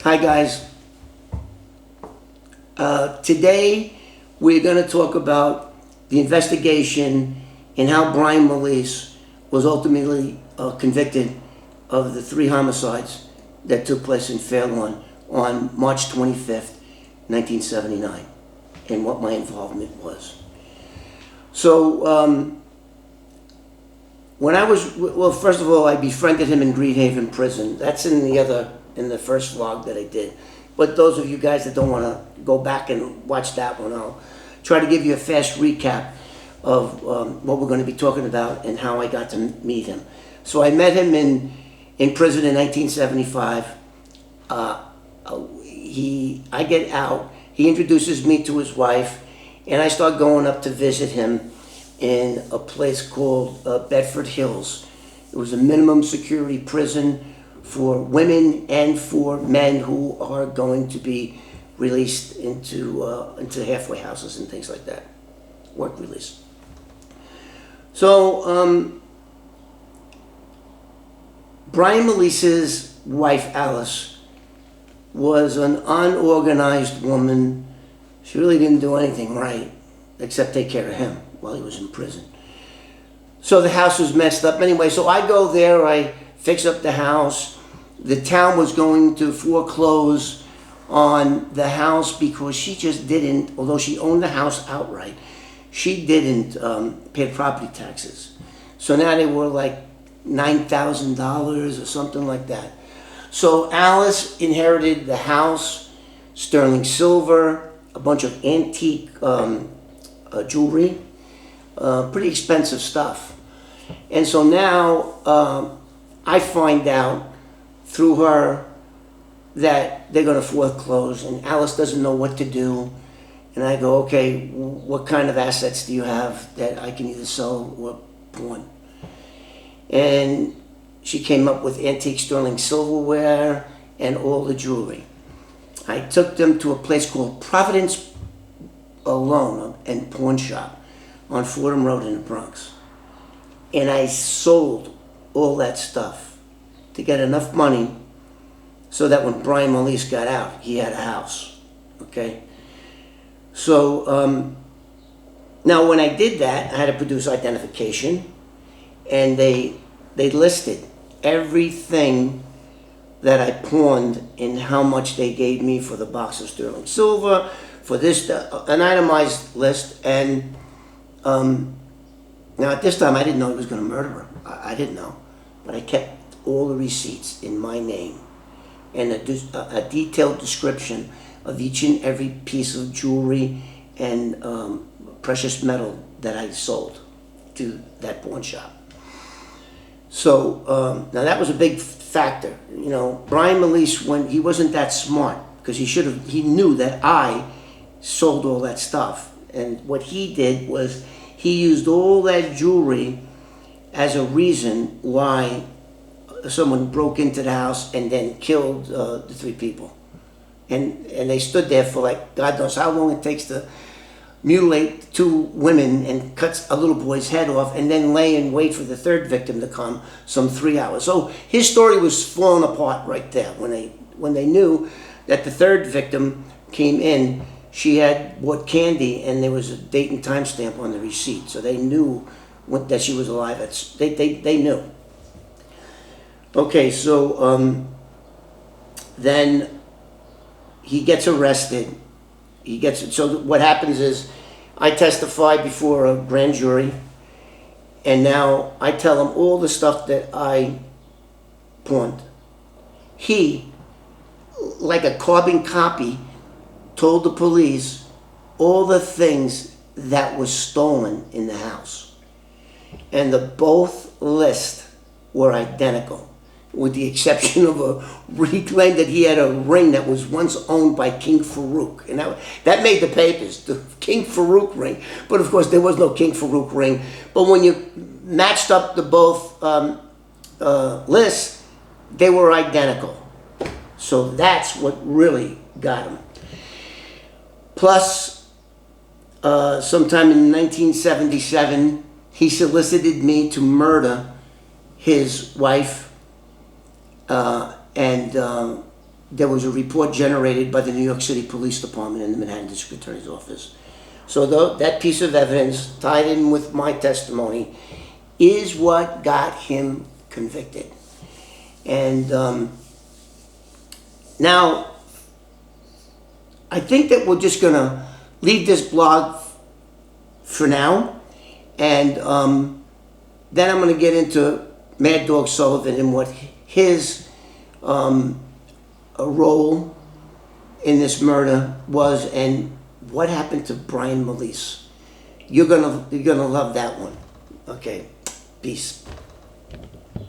Hi guys. Today we're going to talk about the investigation and how Brian Molese was ultimately convicted of the 3 homicides that took place in Fairlawn on March 25th, 1979, and what my involvement was. So when I was, well, first of all, I befriended him in Greenhaven Prison. That's in the first vlog that I did. But those of you guys that don't want to go back and watch that one, I'll try to give you a fast recap of what we're going to be talking about and how I got to meet him. So I met him in prison in 1975. I get out. He introduces me to his wife, and I start going up to visit him in a place called Bedford Hills. It was a minimum security prison for women and for men who are going to be released into halfway houses and things like that, work release. So Brian Molese's wife, Alice, was an unorganized woman. She really didn't do anything right except take care of him while he was in prison. So the house was messed up anyway. So I go there, I fix up the house. The town was going to foreclose on the house because she just didn't, although she owned the house outright, she didn't pay property taxes. So now they were like $9,000 or something like that. So Alice inherited the house, sterling silver, a bunch of antique jewelry, pretty expensive stuff. And so now I find out through her that they're going to foreclose, and Alice doesn't know what to do. And I go, okay, what kind of assets do you have that I can either sell or pawn? And she came up with antique sterling silverware and all the jewelry. I took them to a place called Providence Loan and Pawn Shop on Fordham Road in the Bronx. And I sold all that stuff to get enough money so that when Brian Molese got out, he had a house, okay? So now when I did that, I had to produce identification, and they listed everything that I pawned and how much they gave me for the box of sterling silver, for this, an itemized list. And now at this time, I didn't know he was going to murder her. I didn't know, but I kept all the receipts in my name and a detailed description of each and every piece of jewelry and precious metal that I sold to that pawn shop. So now that was a big factor. You know, Brian Molese, when he wasn't that smart, because he knew that I sold all that stuff. And what he did was he used all that jewelry as a reason why someone broke into the house and then killed the 3 people. And they stood there for like, God knows how long it takes to mutilate 2 women and cut a little boy's head off and then lay and wait for the 3rd victim to come, some 3 hours. So his story was falling apart right there. When they knew that the 3rd victim came in, she had bought candy and there was a date and time stamp on the receipt. So they knew that she was alive. They knew. Okay, so then he gets arrested. So what happens is I testify before a grand jury, and now I tell him all the stuff that I pawned. He, like a carbon copy, told the police all the things that was stolen in the house. And both lists were identical, with the exception of he claimed that he had a ring that was once owned by King Farouk. And that made the papers, the King Farouk ring. But of course, there was no King Farouk ring. But when you matched up the both lists, they were identical. So that's what really got him. Plus, sometime in 1977, he solicited me to murder his wife and there was a report generated by the New York City Police Department and the Manhattan District Attorney's Office. So that piece of evidence, tied in with my testimony, is what got him convicted. And now, I think that we're just going to leave this blog for now, and then I'm going to get into Mad Dog Sullivan and what his role in this murder was, and what happened to Brian Molese. You're gonna love that one. Okay, peace.